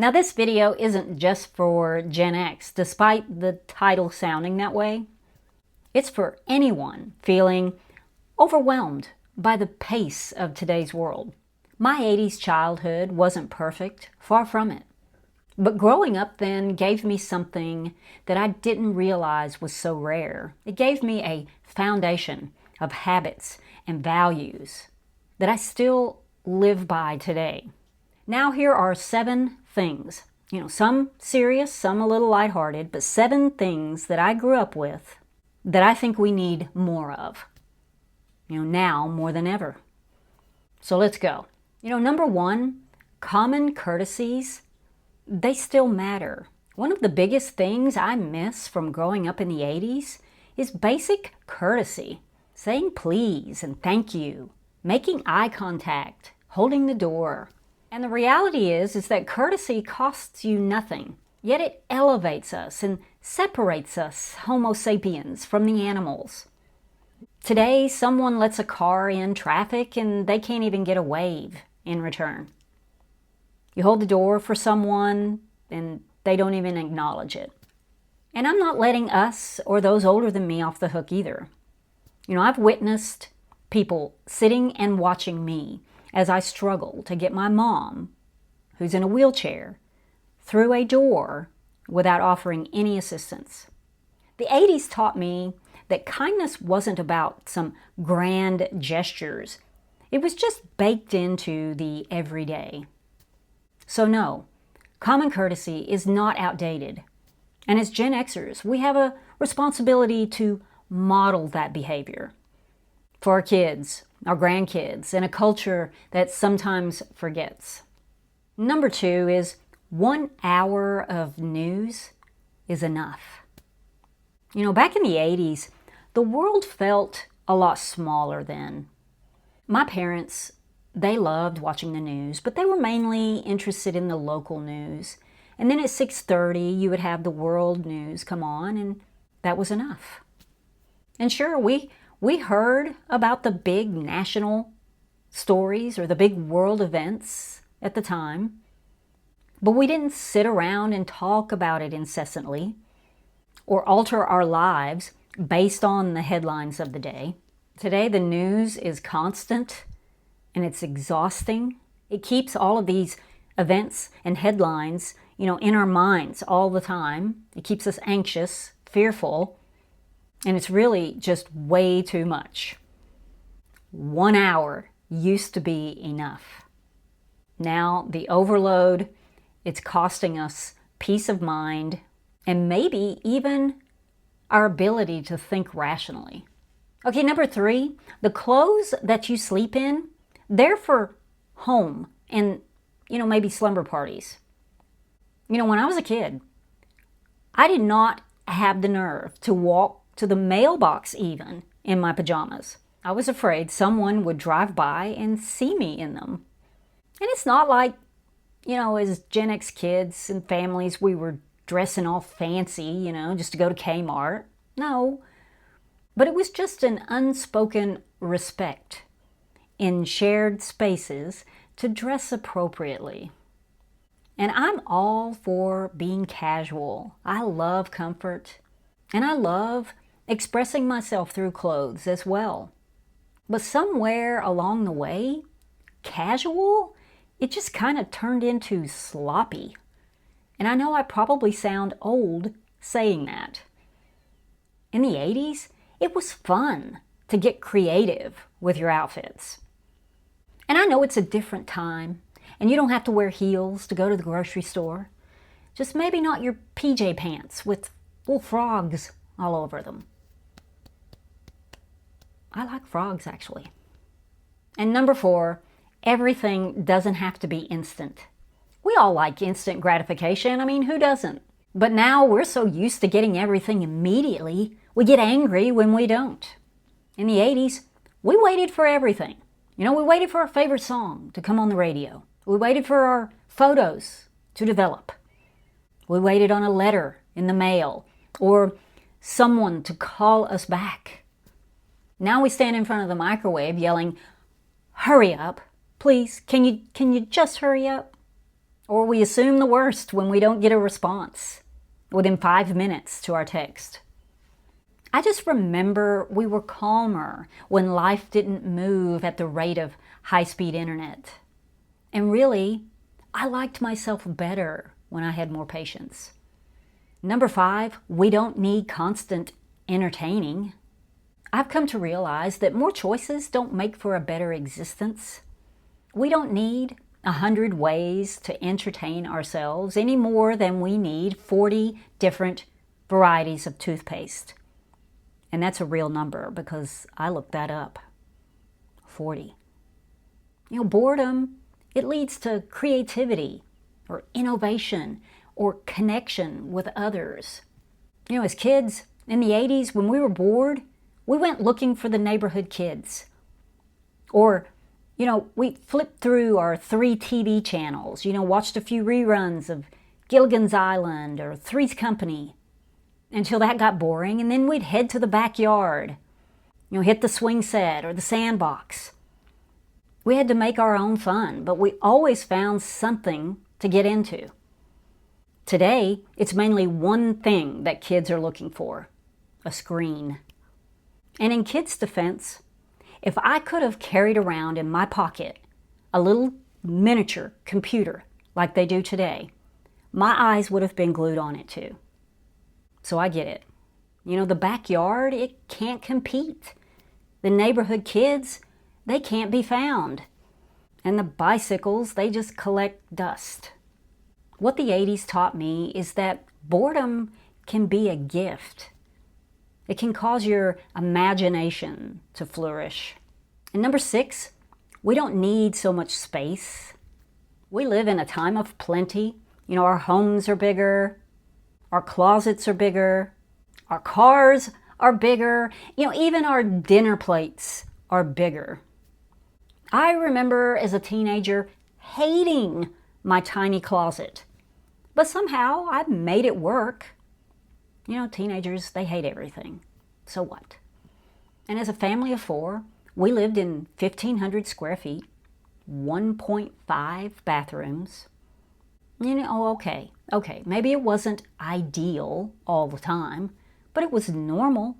Now this video isn't just for Gen X, despite the title sounding that way. It's for anyone feeling overwhelmed by the pace of today's world. My 80s childhood wasn't perfect, far from it. But growing up then gave me something that I didn't realize was so rare. It gave me a foundation of habits and values that I still live by today. Now here are 7 things, some serious, some a little lighthearted, but 7 things that I grew up with that I think we need more of, now more than ever. So let's go. Number 1, common courtesies, they still matter. One of the biggest things I miss from growing up in the 80s is basic courtesy. Saying please and thank you, making eye contact, holding the door. And the reality is that courtesy costs you nothing, yet it elevates us and separates us, Homo sapiens, from the animals. Today, someone lets a car in traffic and they can't even get a wave in return. You hold the door for someone and they don't even acknowledge it. And I'm not letting us or those older than me off the hook either. I've witnessed people sitting and watching me as I struggle to get my mom, who's in a wheelchair, through a door without offering any assistance. The 80s taught me that kindness wasn't about some grand gestures. It was just baked into the everyday. So no, common courtesy is not outdated. And as Gen Xers, we have a responsibility to model that behavior for our kids, our grandkids, in a culture that sometimes forgets. Number 2 is 1 hour of news is enough. Back in the 80s, the world felt a lot smaller then. My parents, they loved watching the news, but they were mainly interested in the local news. And then at 6:30, you would have the world news come on, and that was enough. And sure, we heard about the big national stories or the big world events at the time, but we didn't sit around and talk about it incessantly or alter our lives based on the headlines of the day. Today, the news is constant and it's exhausting. It keeps all of these events and headlines, in our minds all the time. It keeps us anxious, fearful, and it's really just way too much. 1 hour used to be enough. Now, the overload, it's costing us peace of mind and maybe even our ability to think rationally. Okay, number 3, the clothes that you sleep in, they're for home and, maybe slumber parties. When I was a kid, I did not have the nerve to walk to the mailbox even in my pajamas. I was afraid someone would drive by and see me in them. And it's not like, as Gen X kids and families, we were dressing all fancy, just to go to Kmart. No. But it was just an unspoken respect in shared spaces to dress appropriately. And I'm all for being casual. I love comfort, and I love expressing myself through clothes as well. But somewhere along the way, casual, it just kind of turned into sloppy. And I know I probably sound old saying that. In the 80s, it was fun to get creative with your outfits. And I know it's a different time, and you don't have to wear heels to go to the grocery store. Just maybe not your PJ pants with little frogs all over them. I like frogs, actually. And number 4, everything doesn't have to be instant. We all like instant gratification. Who doesn't? But now we're so used to getting everything immediately, we get angry when we don't. In the 80s, we waited for everything. We waited for our favorite song to come on the radio. We waited for our photos to develop. We waited on a letter in the mail or someone to call us back. Now we stand in front of the microwave yelling, "Hurry up, please, can you just hurry up?" Or we assume the worst when we don't get a response within 5 minutes to our text. I just remember we were calmer when life didn't move at the rate of high-speed internet. And really, I liked myself better when I had more patience. Number 5, we don't need constant entertaining. I've come to realize that more choices don't make for a better existence. We don't need 100 ways to entertain ourselves any more than we need 40 different varieties of toothpaste. And that's a real number because I looked that up. 40. Boredom, it leads to creativity or innovation or connection with others. As kids in the 80s, when we were bored, we went looking for the neighborhood kids. Or, we flipped through our 3 TV channels, watched a few reruns of Gilligan's Island or Three's Company until that got boring, and then we'd head to the backyard, hit the swing set or the sandbox. We had to make our own fun, but we always found something to get into. Today, it's mainly one thing that kids are looking for: a screen. And in kids' defense, if I could have carried around in my pocket a little miniature computer like they do today, my eyes would have been glued on it too. So I get it. The backyard, it can't compete. The neighborhood kids, they can't be found. And the bicycles, they just collect dust. What the 80s taught me is that boredom can be a gift. It can cause your imagination to flourish. And number 6, we don't need so much space. We live in a time of plenty. Our homes are bigger. Our closets are bigger. Our cars are bigger. Even our dinner plates are bigger. I remember as a teenager hating my tiny closet. But somehow I made it work. Teenagers, they hate everything. So what? And as a family of 4, we lived in 1,500 square feet, 1.5 bathrooms. Okay, maybe it wasn't ideal all the time, but it was normal.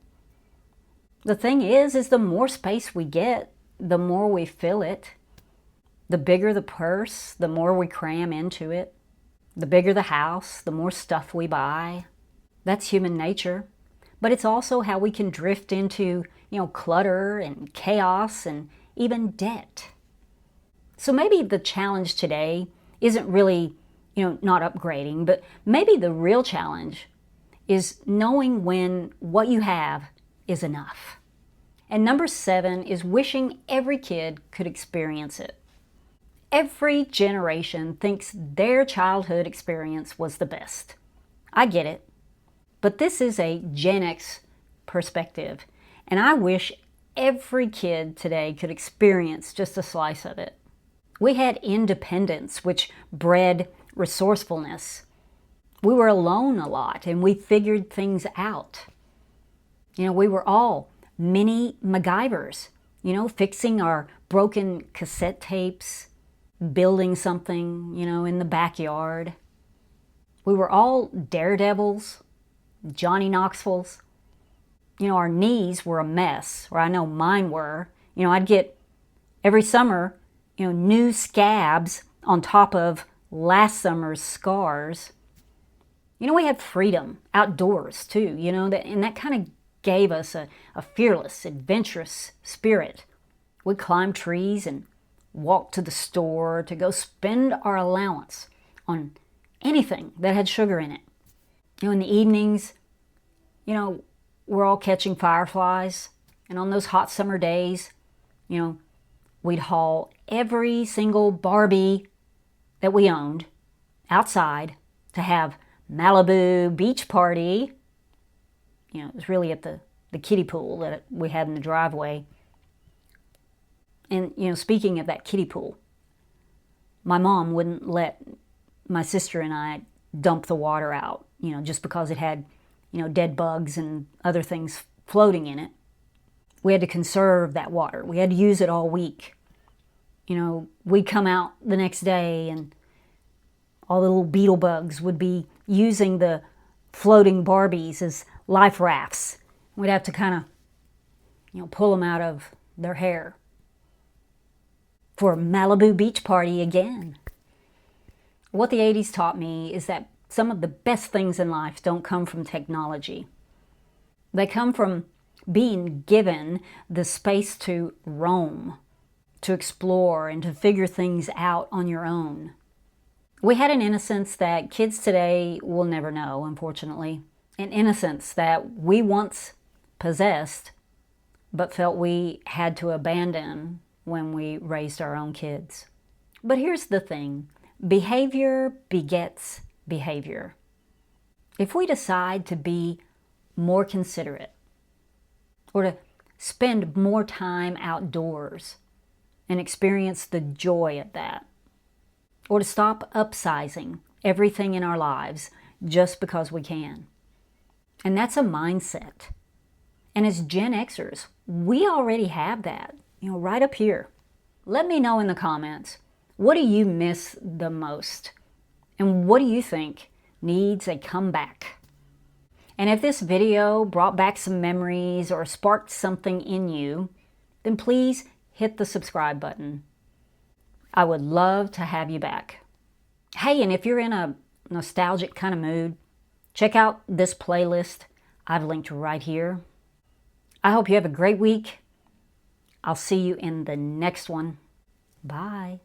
The thing is the more space we get, the more we fill it. The bigger the purse, the more we cram into it. The bigger the house, the more stuff we buy. That's human nature. But it's also how we can drift into, clutter and chaos and even debt. So maybe the challenge today isn't really, not upgrading, but maybe the real challenge is knowing when what you have is enough. And number 7 is wishing every kid could experience it. Every generation thinks their childhood experience was the best. I get it. But this is a Gen X perspective, and I wish every kid today could experience just a slice of it. We had independence, which bred resourcefulness. We were alone a lot, and we figured things out. We were all mini MacGyvers, fixing our broken cassette tapes, building something, in the backyard. We were all daredevils, Johnny Knoxvilles. Our knees were a mess, or I know mine were. I'd get every summer, new scabs on top of last summer's scars. We had freedom outdoors too, and that kind of gave us a fearless, adventurous spirit. We'd climb trees and walk to the store to go spend our allowance on anything that had sugar in it. In the evenings, we're all catching fireflies. And on those hot summer days, we'd haul every single Barbie that we owned outside to have Malibu beach party. It was really at the kiddie pool that we had in the driveway. And, speaking of that kiddie pool, my mom wouldn't let my sister and I dump the water out, just because it had, dead bugs and other things floating in it. We had to conserve that water. We had to use it all week. We'd come out the next day and all the little beetle bugs would be using the floating Barbies as life rafts. We'd have to kind of, pull them out of their hair for a Malibu beach party again. What the 80s taught me is that some of the best things in life don't come from technology. They come from being given the space to roam, to explore, and to figure things out on your own. We had an innocence that kids today will never know, unfortunately. An innocence that we once possessed, but felt we had to abandon when we raised our own kids. But here's the thing. Behavior begets behavior. If we decide to be more considerate, or to spend more time outdoors and experience the joy of that, or to stop upsizing everything in our lives just because we can. And that's a mindset. And as Gen Xers, we already have that, right up here. Let me know in the comments, what do you miss the most? And what do you think needs a comeback? And if this video brought back some memories or sparked something in you, then please hit the subscribe button. I would love to have you back. Hey, and if you're in a nostalgic kind of mood, check out this playlist I've linked right here. I hope you have a great week. I'll see you in the next one. Bye.